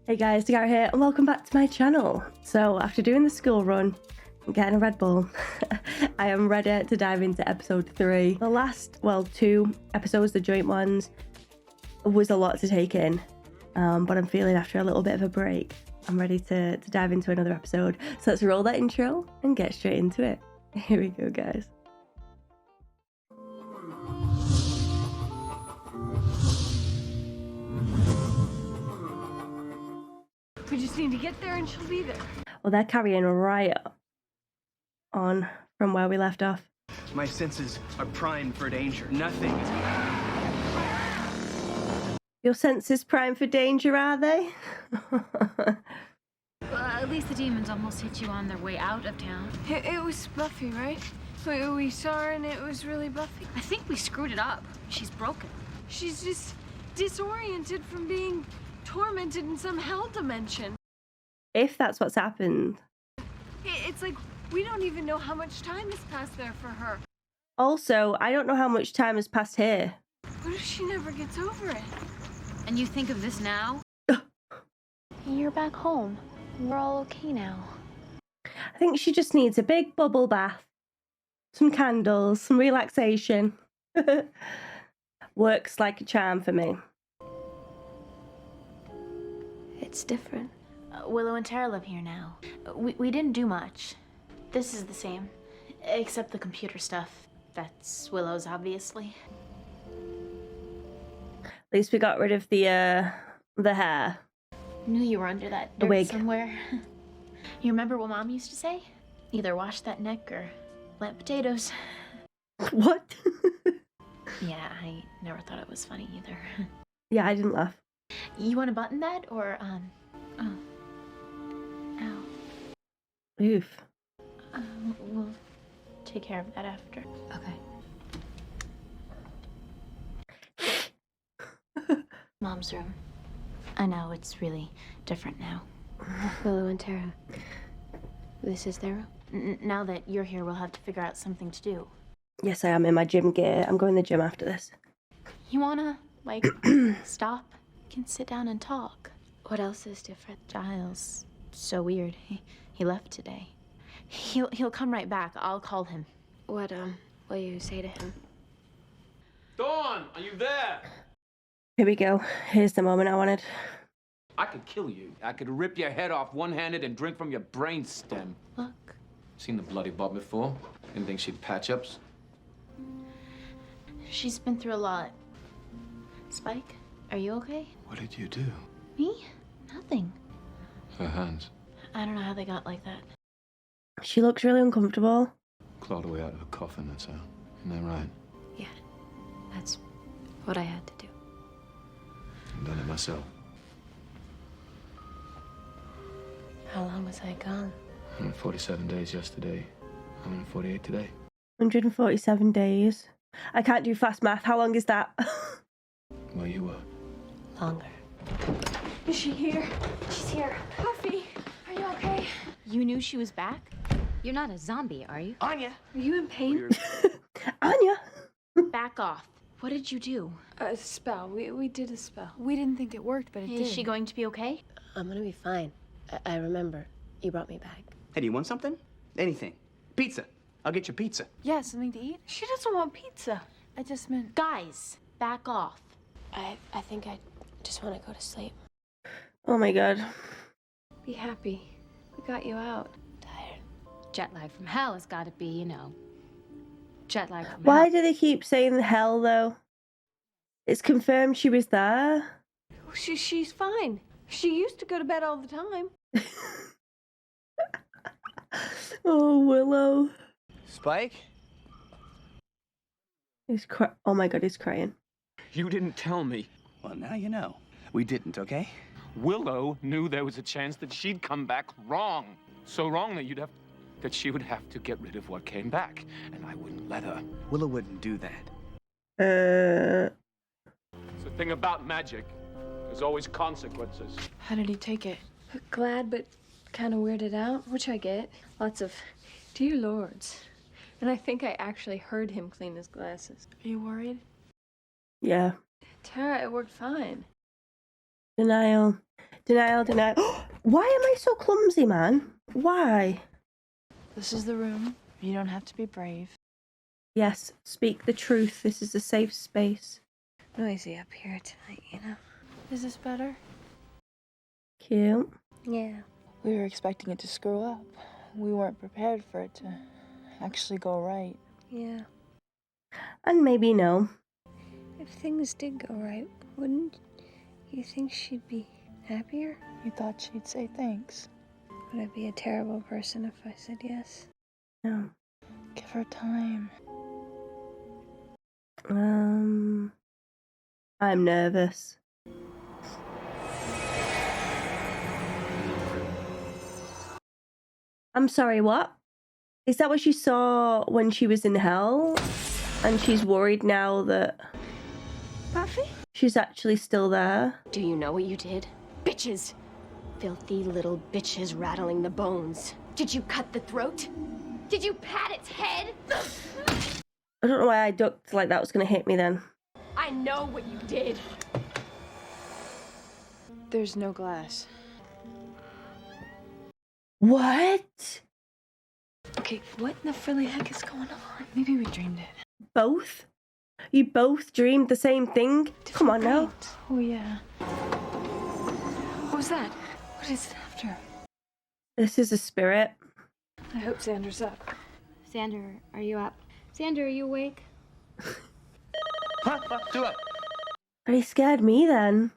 Hey guys, Dakara here and welcome back to my channel. So after doing the school run and getting a Red Bull, I am ready to dive into episode 3. The last, well, 2 episodes, the joint ones, was a lot to take in. But I'm feeling after a little bit of a break, I'm ready to dive into another episode. So let's roll that intro and get straight into it. Here we go, guys. We just need to get there and she'll be there. Well, they're carrying right on from where we left off. My senses are primed for danger. Nothing is... Your senses primed for danger, are they? Well, at least the demons almost hit you on their way out of town. It was Buffy, right? We saw her and it was really Buffy. I think we screwed it up. She's broken. She's just disoriented from being tormented in some hell dimension. If that's what's happened. It's like we don't even know how much time has passed there for her. Also, I don't know how much time has passed here. What if she never gets over it? And you think of this now? You're back home. We're all okay now. I think she just needs a big bubble bath, some candles, some relaxation. Works like a charm for me. It's different. Willow and Tara live here now. We didn't do much. This is the same, except the computer stuff. That's Willow's, obviously. At least we got rid of the hair. Knew you were under that The dirt wig. somewhere. You remember what Mom used to say? Either wash that neck or plant potatoes. What? Yeah, I never thought it was funny either. Yeah, I didn't laugh. You want to button that, or, oh. Ow. Oof. We'll take care of that after. Okay. Mom's room. I know, it's really different now. Willow and Tara. This is their room. Now that you're here, we'll have to figure out something to do. Yes, I am in my gym gear. I'm going to the gym after this. You wanna, like, stop? We can sit down and talk. What else is different? Giles, so weird. He left today. He'll come right back. I'll call him. What will you say to him? Dawn, are you there? Here we go. Here's the moment I wanted. I could kill you. I could rip your head off one-handed and drink from your brain stem. Look. Seen the bloody bot before? Didn't think she'd patch ups. She's been through a lot. Spike, are you okay? What did you do? Me? Nothing. Her hands I don't know how they got like that. She looks really uncomfortable. clawed her way out of a coffin, that's how. Isn't that right? Yeah, that's what I had to do. I've done it myself. How long was I gone? 147 days yesterday. 148 today. 147 days. I can't do fast math. How long is that? Where you were. Longer. Is she here? She's here. Buffy, are you okay? You knew she was back? You're not a zombie, are you? Anya! Are you in pain? Anya! Back off. What did you do? A spell. We did a spell. We didn't think it worked, but it did. Is she going to be okay? I'm gonna be fine. I remember. You brought me back. Hey, do you want something? Anything. Pizza. I'll get you pizza. Yeah, something to eat? She doesn't want pizza. I just meant... Guys, back off. I think I just want to go to sleep. Oh my god. Be happy. We got you out. Tired. Jet lag from hell has got to be, you know. Jet lag from Why hell. do they keep saying hell though? It's confirmed she was there. She's fine. She used to go to bed all the time. Oh, Willow. Spike? Oh my god, he's crying. You didn't tell me. Well, now you know. We didn't, okay? Willow knew there was a chance that she'd come back wrong. So wrong that she would have to get rid of what came back. And I wouldn't let her. Willow wouldn't do that. It's the thing about magic. There's always consequences. How did he take it? Glad, but kind of weirded out, which I get. Lots of, dear lords. And I think I actually heard him clean his glasses. Are you worried? Yeah. Tara, it worked fine. Denial. Denial, denial. Why am I so clumsy, man? Why? This is the room. You don't have to be brave. Yes, speak the truth. This is a safe space. Noisy up here tonight, you know. Is this better? Cute. Yeah. We were expecting it to screw up. We weren't prepared for it to actually go right. Yeah. And maybe no. If things did go right, wouldn't you think she'd be happier? You thought she'd say thanks. Would I be a terrible person if I said yes? No. Give her time. I'm nervous. I'm sorry, what? Is that what she saw when she was in hell? And she's worried now that Buffy? she's actually still there? Do you know what you did? Bitches! Filthy little bitches rattling the bones. Did you cut the throat? Did you pat its head? I don't know why I ducked like that was going to hit me then. I know what you did. There's no glass. What? Okay, what in the frilly heck is going on? Maybe we dreamed it. Both? You both dreamed the same thing? Come on now. Oh, yeah. What was that? What is it after? This is a spirit. I hope Xander's up. Xander, are you up? Xander, are you awake? Huh? Do it. He scared me then.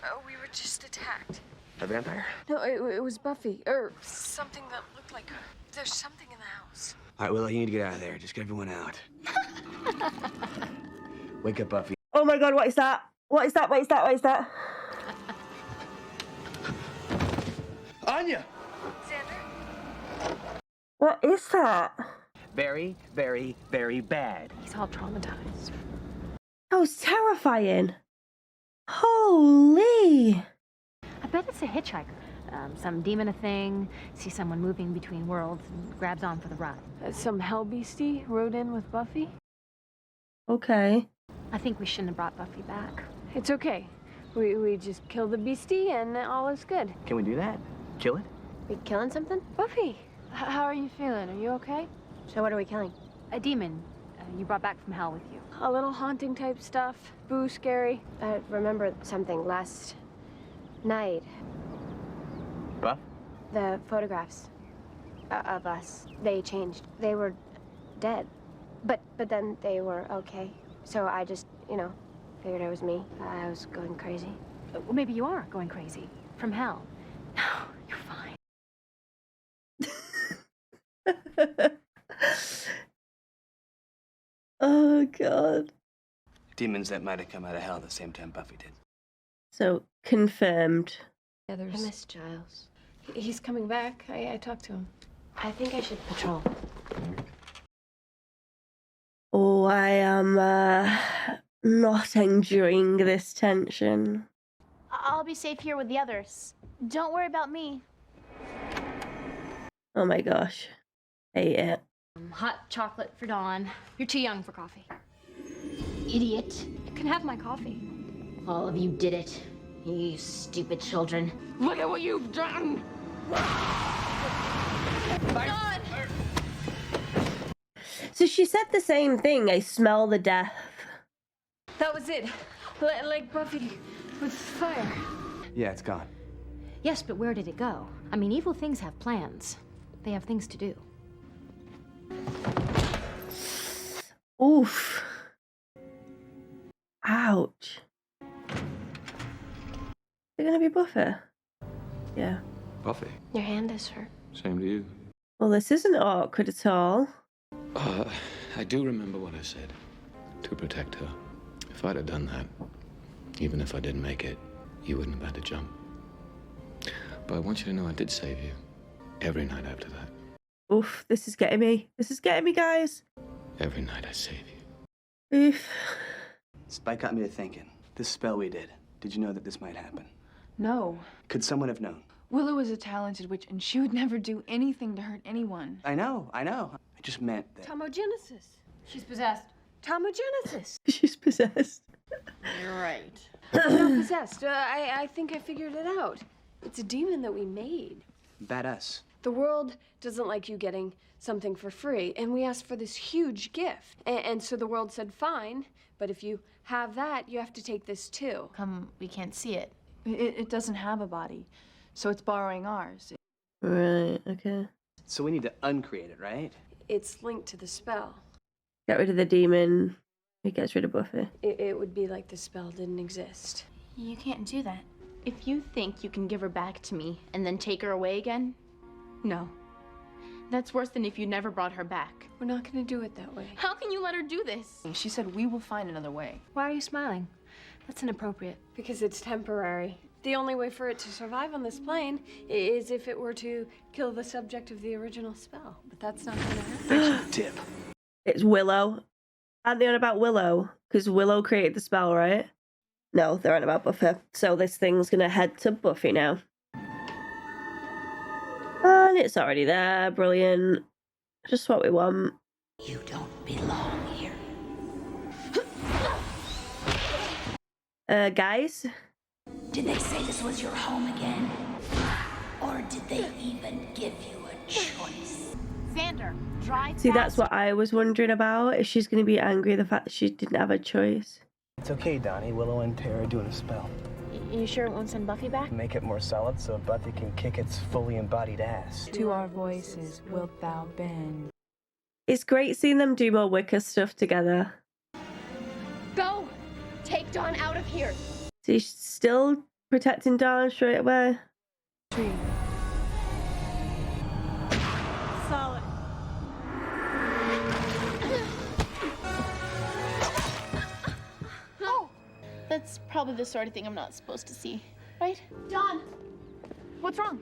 Oh, we were just attacked. A vampire? No, it was Buffy. Or something that looked like her. There's something in the house. All right, Willow, you need to get out of there. Just get everyone out. Wake up, Buffy. Oh my god, what is that? What is that? What is that? What is that? Anya! Xander? What is that? Very, very, very bad. He's all traumatized. That was terrifying. Holy. I bet it's a hitchhiker. Some demon a thing, sees someone moving between worlds and grabs on for the ride. Some hell beastie rode in with Buffy? Okay. I think we shouldn't have brought Buffy back. It's okay. We just kill the beastie and all is good. Can we do that? Kill it? We killing something? Buffy, how are you feeling? Are you okay? So what are we killing? A demon you brought back from hell with you. A little haunting type stuff. Boo, scary. I remember something last night. Buff? The photographs of us, they changed. They were dead. But then they were okay. So I just, figured it was me. I was going crazy. Well, maybe you are going crazy. From hell. No, you're fine. Oh god. Demons that might have come out of hell at the same time Buffy did. So, confirmed. Yeah, I miss Giles. He's coming back. I talked to him. I think I should patrol. Oh, I am not enjoying this tension. I'll be safe here with the others. Don't worry about me. Oh my gosh. Hate it. Hot chocolate for Dawn. You're too young for coffee. Idiot. You can have my coffee. All of you did it. You stupid children. Look at what you've done! So she said the same thing. I smell the death. That was it. Like Buffy with fire. Yeah, it's gone. Yes, but where did it go? I mean, evil things have plans. They have things to do. Oof. Ouch. You're gonna be Buffy? Yeah. Buffy, Your hand is hurt. same to you. Well, this isn't awkward at all. I do remember what I said. To protect her. If I'd have done that, even if I didn't make it, you wouldn't have had to jump. But I want you to know I did save you. Every night after that. Oof, this is getting me. This is getting me, guys. Every night I save you. Oof. Spike got me to thinking. This spell we did you know that this might happen? No. Could someone have known? Willow is a talented witch, and she would never do anything to hurt anyone. I know. I just meant that. Tomogenesis. She's possessed. Tomogenesis. She's possessed. You're right. Not possessed. I think I figured it out. It's a demon that we made. Badass. The world doesn't like you getting something for free, and we asked for this huge gift. And so the world said, fine, but if you have that, you have to take this too. Come, we can't see it. It doesn't have a body, so it's borrowing ours. Right, okay. So we need to uncreate it, right? It's linked to the spell. Get rid of the demon. He gets rid of Buffy. It would be like the spell didn't exist. You can't do that. If you think you can give her back to me and then take her away again, no. That's worse than if you never brought her back. We're not gonna do it that way. How can you let her do this? She said we will find another way. Why are you smiling? That's inappropriate. Because it's temporary. The only way for it to survive on this plane is if it were to kill the subject of the original spell. But that's not gonna happen. Thanks for the tip. It's Willow. Aren't they on about Willow? Because Willow created the spell, right? No, they're on about Buffy. So this thing's gonna head to Buffy now. And it's already there. Brilliant. Just what we want. You don't belong here. Guys? Did they say this was your home again? Or did they even give you a choice? Xander, drive See, that's fast. what I was wondering about. If she's gonna be angry at the fact that she didn't have a choice. It's okay, Donnie. Willow and Tara are doing a spell. You sure it won't send Buffy back? Make it more solid so Buffy can kick its fully embodied ass. To our voices wilt thou bend. It's great seeing them do more Wicca stuff together. Go! Take Dawn out of here! So she's still protecting Dawn straight away. Tree. Solid. Oh! That's probably the sort of thing I'm not supposed to see, right? Dawn! What's wrong?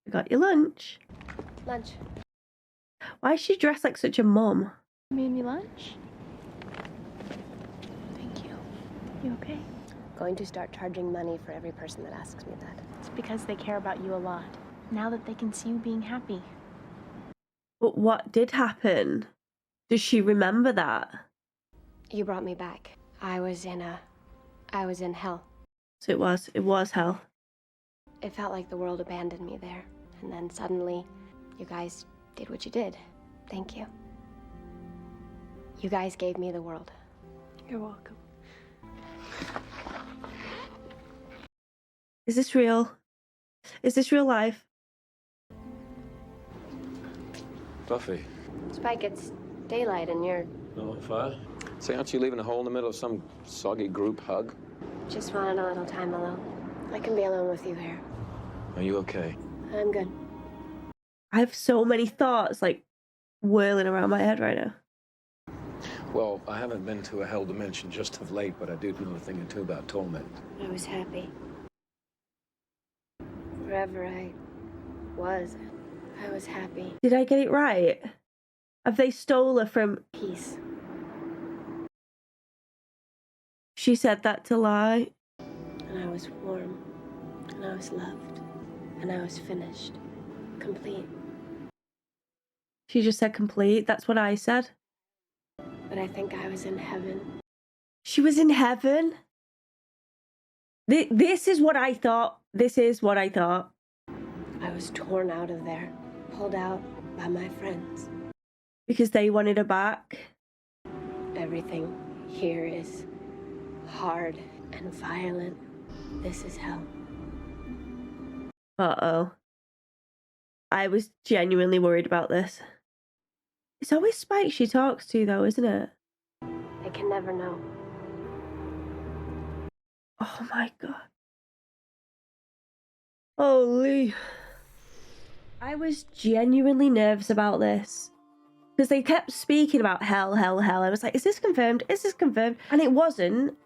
I got your lunch. Lunch. Why is she dressed like such a mum? You made me lunch? Thank you. You okay? Going to start charging money for every person that asks me that. It's because they care about you a lot. Now that they can see you being happy. But what did happen? Does she remember that? You brought me back. I was in hell. So it was hell. It felt like the world abandoned me there. And then suddenly, you guys did what you did. Thank you. You guys gave me the world. You're welcome. Is this real? Is this real life? Buffy. Spike, it's daylight and you're No on fire? Say, aren't you leaving a hole in the middle of some soggy group hug? just wanted a little time alone. I can be alone with you here. Are you okay? I'm good. I have so many thoughts like whirling around my head right now. Well, I haven't been to a hell dimension just of late, but I do know a thing or two about torment. I was happy. Wherever I was happy. Did I get it right? Have they stole her from... Peace. She said that to lie. And I was warm. And I was loved. And I was finished. Complete. She just said complete. That's what I said. But I think I was in heaven. She was in heaven? This is what I thought. This is what I thought. I was torn out of there. Pulled out by my friends. Because they wanted her back. Everything here is hard and violent. This is hell. Uh-oh. I was genuinely worried about this. It's always Spike she talks to, though, isn't it? I can never know. Oh my god. Holy. I was genuinely nervous about this. Because they kept speaking about hell, hell, hell. I was like, is this confirmed? Is this confirmed? And it wasn't.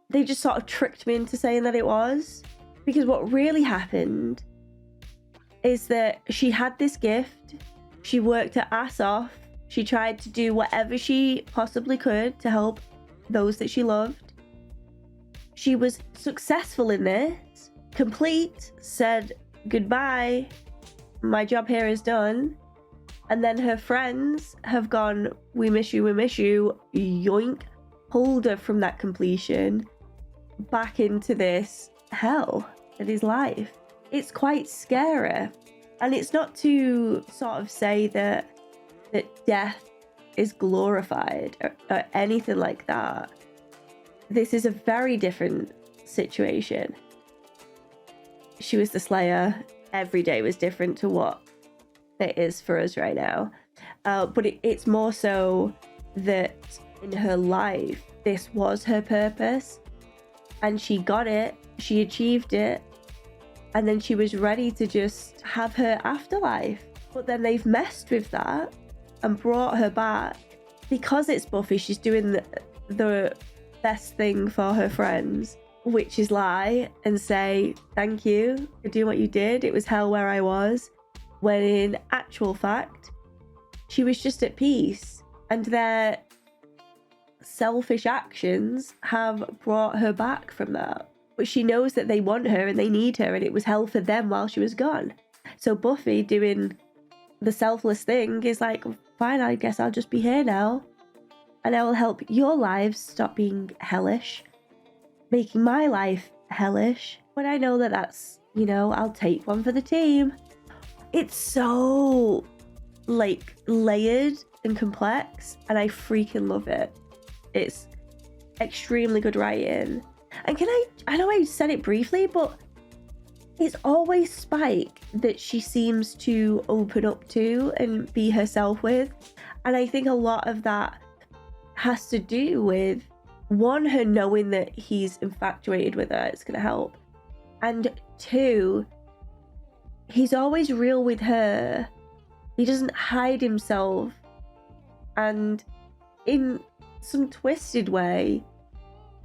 They just sort of tricked me into saying that it was. Because what really happened is that she had this gift. She worked her ass off. She tried to do whatever she possibly could to help those that she loved. She was successful in this. Complete. Said goodbye. My job here is done. And then her friends have gone, we miss you, yoink, pulled her from that completion back into this hell that is life. it's quite scary. And it's not to sort of say that death is glorified or anything like that. This is a very different situation. She was the Slayer. Every day was different to what it is for us right now. But it's more so that in her life, this was her purpose. And she got it. She achieved it. And then she was ready to just have her afterlife. But then they've messed with that and brought her back. Because it's Buffy, she's doing the best thing for her friends, which is lie and say, thank you for doing what you did. It was hell where I was. When in actual fact, she was just at peace. And their selfish actions have brought her back from that. But she knows that they want her and they need her, and it was hell for them while she was gone. So Buffy doing the selfless thing is like, fine, I guess I'll just be here now. And I will help your lives stop being hellish, making my life hellish. But I know that that's, you know, I'll take one for the team. It's so, like, layered and complex, and I freaking love it. It's extremely good writing. And I know I said it briefly, but it's always Spike that she seems to open up to and be herself with. And I think a lot of that has to do with, one, her knowing that he's infatuated with her, it's going to help. And two, he's always real with her. He doesn't hide himself. And in some twisted way,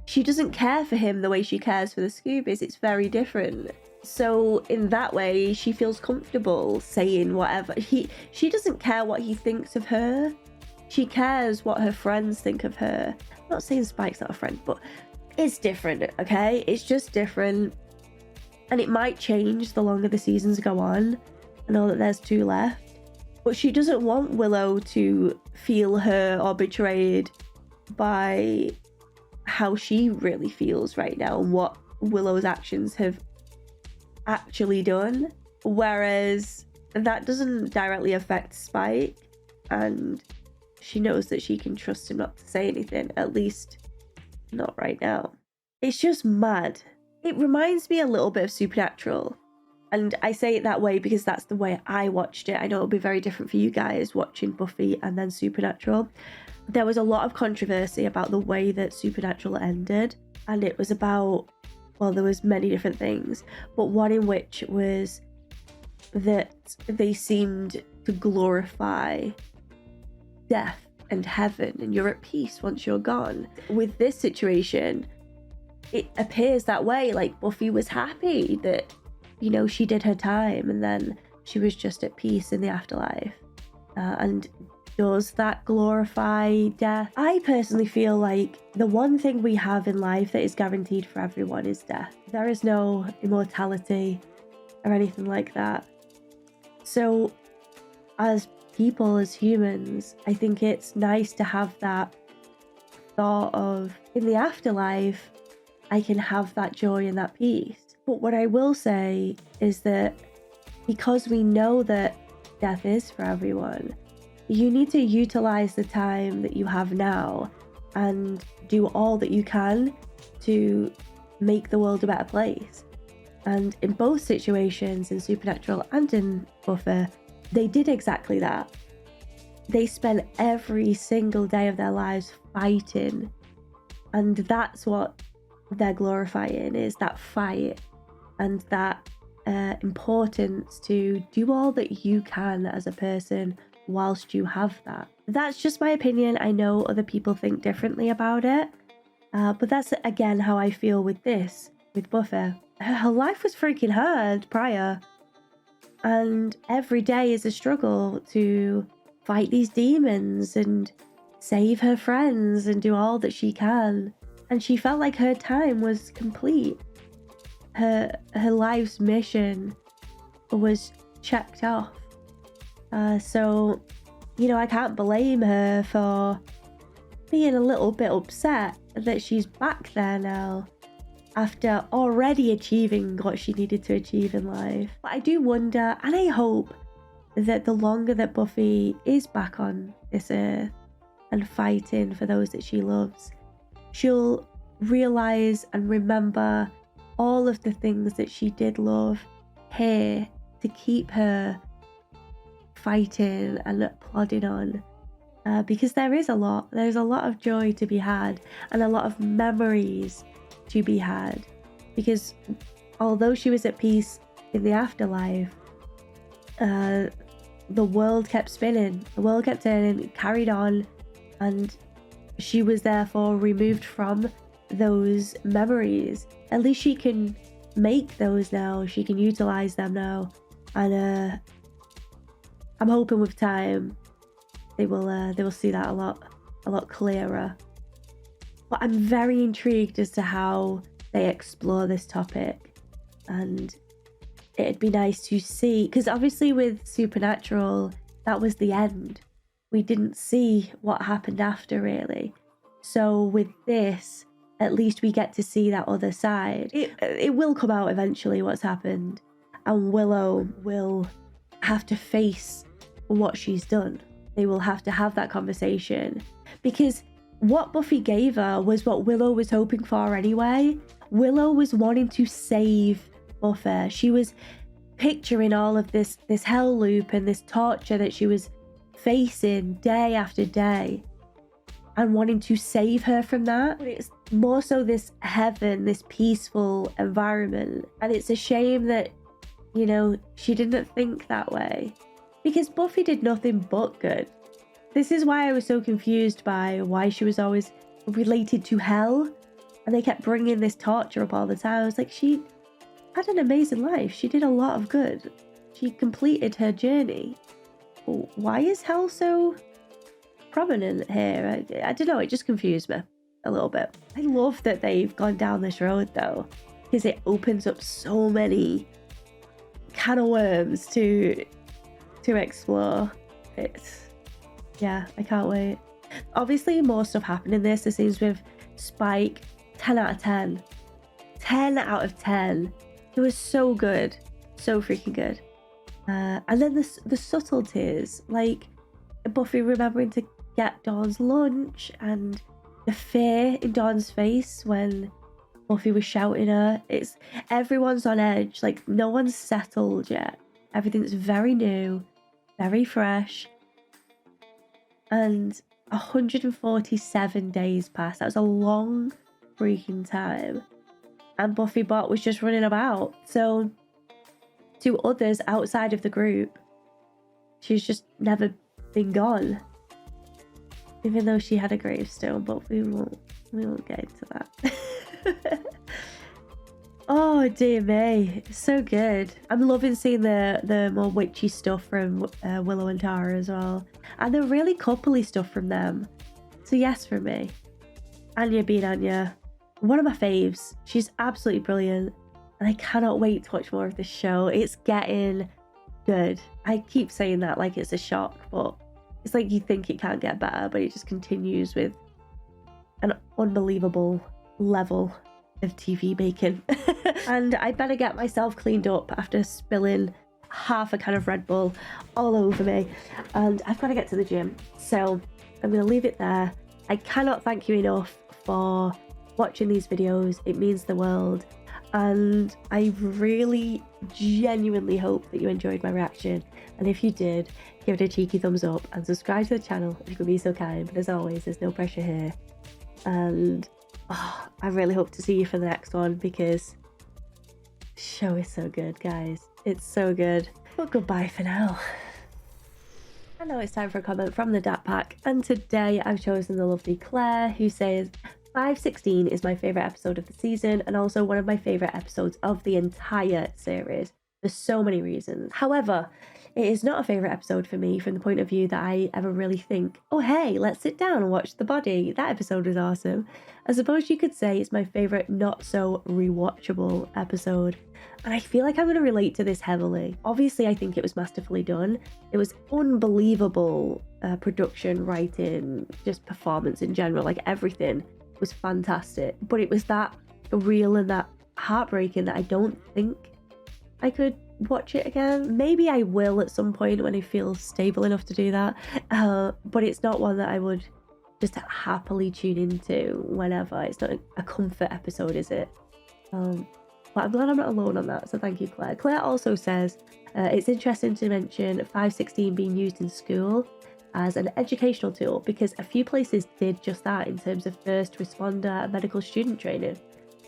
she doesn't care for him the way she cares for the Scoobies. It's very different. So in that way, she feels comfortable saying whatever. She doesn't care what he thinks of her. She cares what her friends think of her. I'm not saying Spike's not a friend, but it's different, okay? It's just different. And it might change the longer the seasons go on. I know that there's 2 left. But she doesn't want Willow to feel her or betrayed by how she really feels right now and what Willow's actions have actually done. Whereas that doesn't directly affect Spike, and she knows that she can trust him not to say anything, at least not right now. It's just mad. It reminds me a little bit of Supernatural, and I say it that way because that's the way I watched it. I know it'll be very different for you guys watching Buffy and then Supernatural. There was a lot of controversy about the way that Supernatural ended, and it was about, well, there was many different things, but one in which was that they seemed to glorify death and heaven, and you're at peace once you're gone. With this situation, it appears that way. Like, Buffy was happy that, you know, she did her time and then she was just at peace in the afterlife. And does that glorify death? I personally feel like the one thing we have in life that is guaranteed for everyone is death. There is no immortality or anything like that. So as people, as humans, I think it's nice to have that thought of, in the afterlife, I can have that joy and that peace. But what I will say is that because we know that death is for everyone, you need to utilize the time that you have now and do all that you can to make the world a better place. And in both situations, in Supernatural and in Buffy, they did exactly that. They spent every single day of their lives fighting. And that's what they're glorifying, is that fight and that importance to do all that you can as a person whilst you have that. That's just my opinion. I know other people think differently about it. But that's, again, how I feel with this, with Buffy. Her life was freaking hard prior. And every day is a struggle to fight these demons and save her friends and do all that she can. And she felt like her time was complete. Her life's mission was checked off. So, you know, I can't blame her for being a little bit upset that she's back there now. after already achieving what she needed to achieve in life. But I do wonder, and I hope, that the longer that Buffy is back on this earth and fighting for those that she loves, she'll realize and remember all of the things that she did love here to keep her fighting and plodding on. Because there's a lot of joy to be had and a lot of memories to be had. Because although she was at peace in the afterlife, the world kept spinning, the world kept turning, it carried on, and she was therefore removed from those memories. At least she can make those now, she can utilize them now, and I'm hoping with time they will see that a lot clearer. But I'm very intrigued as to how they explore this topic, and it'd be nice to see, because obviously with Supernatural, that was the end. We didn't see what happened after, really. So with this, at least we get to see that other side. It will come out eventually what's happened, and Willow will have to face what she's done. They will have to have that conversation, because what Buffy gave her was what Willow was hoping for anyway. Willow was wanting to save Buffy. She was picturing all of this hell loop and this torture that she was facing day after day, and wanting to save her from that. But it's more so this heaven, this peaceful environment, and it's a shame that, you know, she didn't think that way, because Buffy did nothing but good. This is why I was so confused by why she was always related to hell, and they kept bringing this torture up all the time. I was like, she had an amazing life. She did a lot of good. She completed her journey. Why is hell so prominent here? I don't know, it just confused me a little bit. I love that they've gone down this road though, because it opens up so many can of worms to explore. Yeah, I can't wait. Obviously more stuff happened in this. The scenes with Spike, 10 out of 10. 10 out of 10. It was so good. So freaking good. And then the subtleties, like Buffy remembering to get Dawn's lunch, and the fear in Dawn's face when Buffy was shouting her. Everyone's on edge, like no one's settled yet. Everything's very new, very fresh. And 147 days passed. That was a long freaking time. And Buffy Bot was just running about. So to others outside of the group, she's just never been gone. Even though she had a gravestone, but we won't get into that. Oh dear me, so good. I'm loving seeing the more witchy stuff from Willow and Tara as well, and the really coupley stuff from them. So yes, for me. Anya being Anya, one of my faves. She's absolutely brilliant, and I cannot wait to watch more of this show. It's getting good. I keep saying that like it's a shock, but it's like you think it can't get better, but it just continues with an unbelievable level of TV making. And I better get myself cleaned up after spilling half a can of Red Bull all over me, and I've got to get to the gym, so I'm going to leave it there. I cannot thank you enough for watching these videos. It means the world, and I really genuinely hope that you enjoyed my reaction, and if you did, give it a cheeky thumbs up and subscribe to the channel if you could be so kind. But as always, there's no pressure here, and I really hope to see you for the next one, because the show is so good, guys. It's so good. But goodbye for now. I know it's time for a comment from the Dat Pack, and today I've chosen the lovely Claire, who says 516 is my favourite episode of the season, and also one of my favourite episodes of the entire series for so many reasons. However, it is not a favourite episode for me from the point of view that I ever really think, oh hey, let's sit down and watch The Body. That episode was awesome. I suppose you could say it's my favourite not so rewatchable episode. And I feel like I'm going to relate to this heavily. Obviously, I think it was masterfully done. It was unbelievable production, writing, just performance in general. Like everything was fantastic. But it was that real and that heartbreaking that I don't think I could watch it again. Maybe I will at some point when I feel stable enough to do that, but it's not one that I would just happily tune into whenever. It's not a comfort episode, is it? But I'm glad I'm not alone on that, so thank you, Claire. Claire also says it's interesting to mention 516 being used in school as an educational tool because a few places did just that in terms of first responder and medical student training.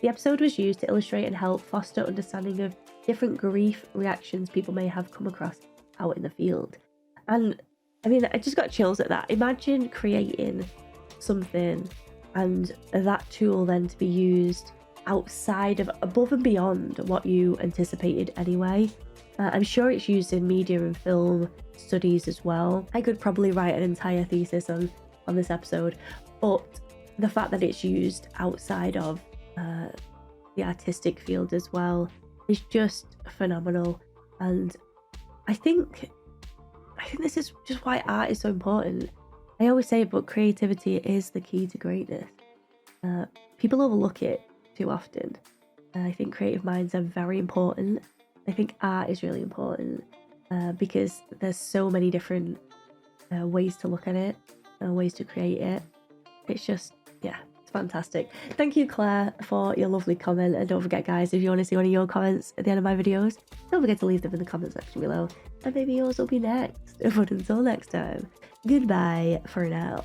The episode was used to illustrate and help foster understanding of different grief reactions people may have come across out in the field. And I mean, I just got chills at that. Imagine creating something and that tool then to be used outside of, above and beyond what you anticipated anyway. I'm sure it's used in media and film studies as well. I could probably write an entire thesis on this episode, but the fact that it's used outside of the artistic field as well is just phenomenal. And I think this is just why art is so important. I always say it, but creativity is the key to greatness. People overlook it too often. I think creative minds are very important. I think art is really important because there's so many different ways to look at it, ways to create it. It's just, yeah, it's fantastic. Thank you, Claire, for your lovely comment. And don't forget, guys, if you want to see one of your comments at the end of my videos, don't forget to leave them in the comment section below. And maybe yours will be next. But until next time, goodbye for now.